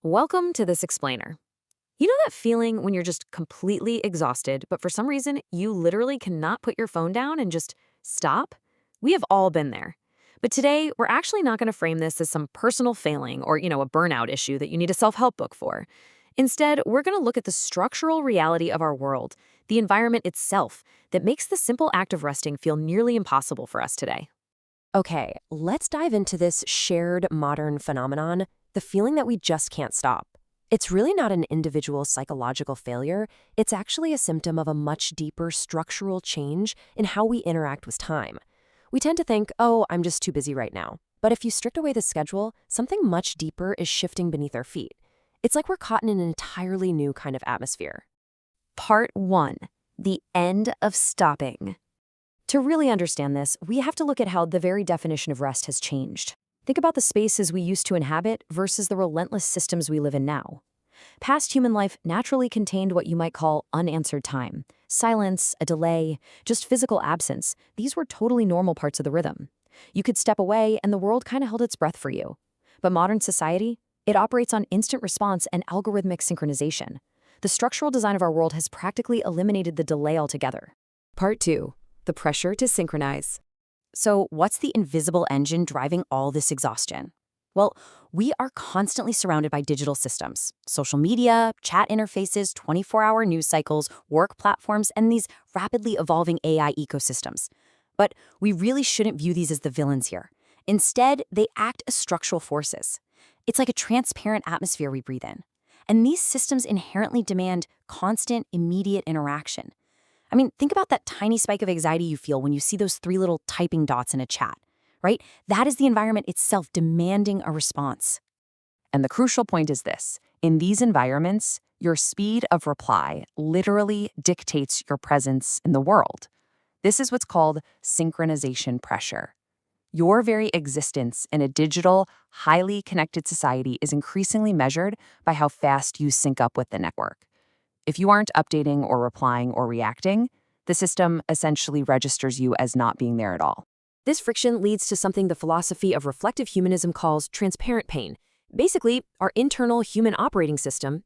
Welcome to this explainer. You know that feeling when you're just completely exhausted, but for some reason you literally cannot put your phone down and just stop? We have all been there. But today, we're actually not going to frame this as some personal failing or, a burnout issue that you need a self-help book for. Instead, we're going to look at the structural reality of our world, the environment itself, that makes the simple act of resting feel nearly impossible for us today. Okay, let's dive into this shared modern phenomenon, the feeling that we just can't stop. It's really not an individual psychological failure, it's actually a symptom of a much deeper structural change in how we interact with time. We tend to think, oh, I'm just too busy right now. But if you strict away the schedule, something much deeper is shifting beneath our feet. It's like we're caught in an entirely new kind of atmosphere. Part 1. The end of stopping. To really understand this, we have to look at how the very definition of rest has changed. Think about the spaces we used to inhabit versus the relentless systems we live in now. Past human life naturally contained what you might call unanswered time. Silence, a delay, just physical absence. These were totally normal parts of the rhythm. You could step away and the world kind of held its breath for you. But modern society, it operates on instant response and algorithmic synchronization. The structural design of our world has practically eliminated the delay altogether. Part 2. The pressure to synchronize. So, what's the invisible engine driving all this exhaustion? Well, we are constantly surrounded by digital systems, social media, chat interfaces, 24-hour news cycles, work platforms, and these rapidly evolving AI ecosystems. But we really shouldn't view these as the villains here. Instead, they act as structural forces. It's like a transparent atmosphere we breathe in. And these systems inherently demand constant, immediate interaction. I mean, think about that tiny spike of anxiety you feel when you see those 3 little typing dots in a chat, right? That is the environment itself demanding a response. And the crucial point is this. In these environments, your speed of reply literally dictates your presence in the world. This is what's called synchronization pressure. Your very existence in a digital, highly connected society is increasingly measured by how fast you sync up with the network. If you aren't updating or replying or reacting, the system essentially registers you as not being there at all. This friction leads to something the philosophy of reflective humanism calls transparent pain. Basically, our internal human operating system,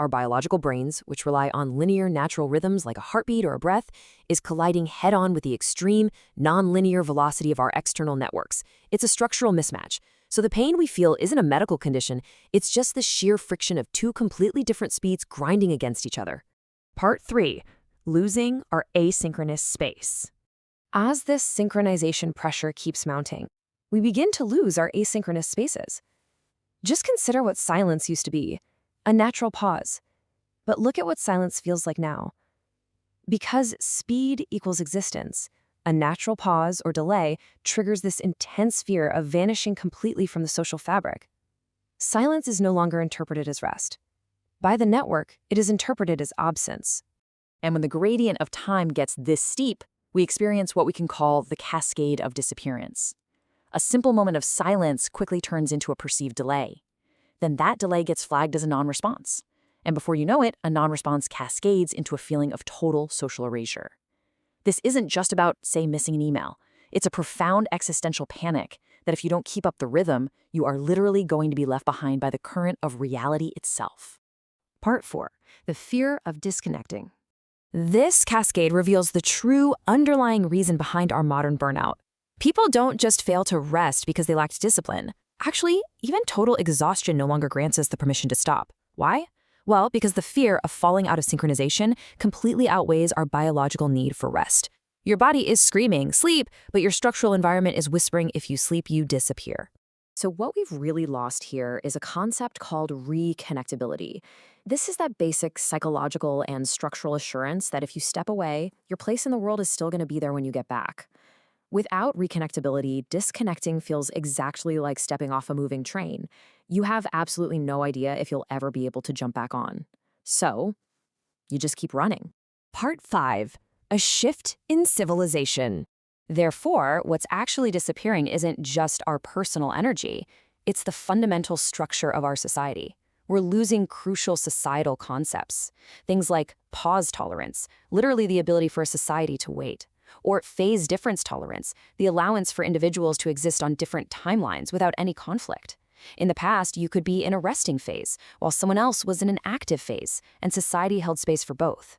our biological brains, which rely on linear natural rhythms like a heartbeat or a breath, is colliding head-on with the extreme, non-linear velocity of our external networks. It's a structural mismatch. So the pain we feel isn't a medical condition, it's just the sheer friction of 2 completely different speeds grinding against each other. Part 3. Losing our asynchronous space. As this synchronization pressure keeps mounting, we begin to lose our asynchronous spaces. Just consider what silence used to be, a natural pause. But look at what silence feels like now. Because speed equals existence, a natural pause or delay triggers this intense fear of vanishing completely from the social fabric. Silence is no longer interpreted as rest. By the network, it is interpreted as absence. And when the gradient of time gets this steep, we experience what we can call the cascade of disappearance. A simple moment of silence quickly turns into a perceived delay. Then that delay gets flagged as a non-response. And before you know it, a non-response cascades into a feeling of total social erasure. This isn't just about, say, missing an email. It's a profound existential panic that if you don't keep up the rhythm, you are literally going to be left behind by the current of reality itself. Part 4. The fear of disconnecting. This cascade reveals the true underlying reason behind our modern burnout. People don't just fail to rest because they lacked discipline. Actually, even total exhaustion no longer grants us the permission to stop. Why? Well, because the fear of falling out of synchronization completely outweighs our biological need for rest. Your body is screaming, sleep, but your structural environment is whispering, if you sleep, you disappear. So what we've really lost here is a concept called reconnectability. This is that basic psychological and structural assurance that if you step away, your place in the world is still going to be there when you get back. Without reconnectability, disconnecting feels exactly like stepping off a moving train. You have absolutely no idea if you'll ever be able to jump back on. So, you just keep running. Part 5. A shift in civilization. Therefore, what's actually disappearing isn't just our personal energy. It's the fundamental structure of our society. We're losing crucial societal concepts. Things like pause tolerance, literally the ability for a society to wait. Or phase difference tolerance, the allowance for individuals to exist on different timelines without any conflict. In the past, you could be in a resting phase, while someone else was in an active phase, and society held space for both.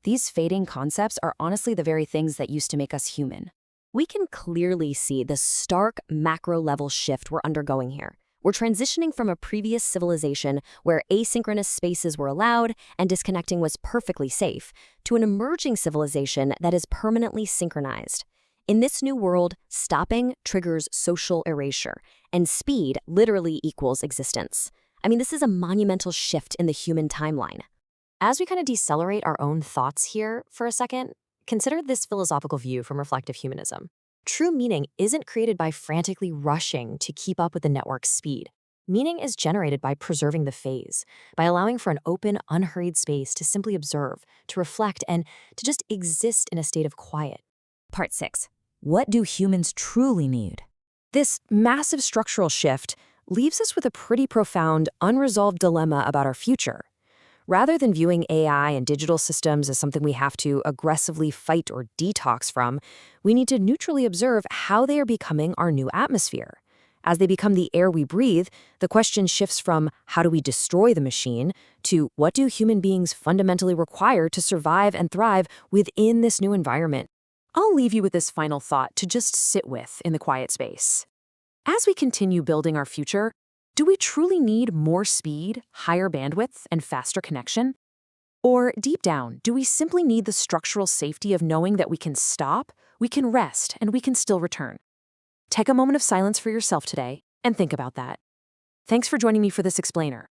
These fading concepts are honestly the very things that used to make us human. We can clearly see the stark macro-level shift we're undergoing here. We're transitioning from a previous civilization where asynchronous spaces were allowed and disconnecting was perfectly safe, to an emerging civilization that is permanently synchronized. In this new world, stopping triggers social erasure, and speed literally equals existence. I mean, this is a monumental shift in the human timeline. As we kind of decelerate our own thoughts here for a second, consider this philosophical view from reflective humanism. True meaning isn't created by frantically rushing to keep up with the network's speed. Meaning is generated by preserving the phase, by allowing for an open, unhurried space to simply observe, to reflect, and to just exist in a state of quiet. Part 6. What do humans truly need? This massive structural shift leaves us with a pretty profound, unresolved dilemma about our future. Rather than viewing AI and digital systems as something we have to aggressively fight or detox from, we need to neutrally observe how they are becoming our new atmosphere. As they become the air we breathe, the question shifts from how do we destroy the machine to what do human beings fundamentally require to survive and thrive within this new environment. I'll leave you with this final thought to just sit with in the quiet space. As we continue building our future, do we truly need more speed, higher bandwidth, and faster connection? Or deep down, do we simply need the structural safety of knowing that we can stop, we can rest, and we can still return? Take a moment of silence for yourself today and think about that. Thanks for joining me for this explainer.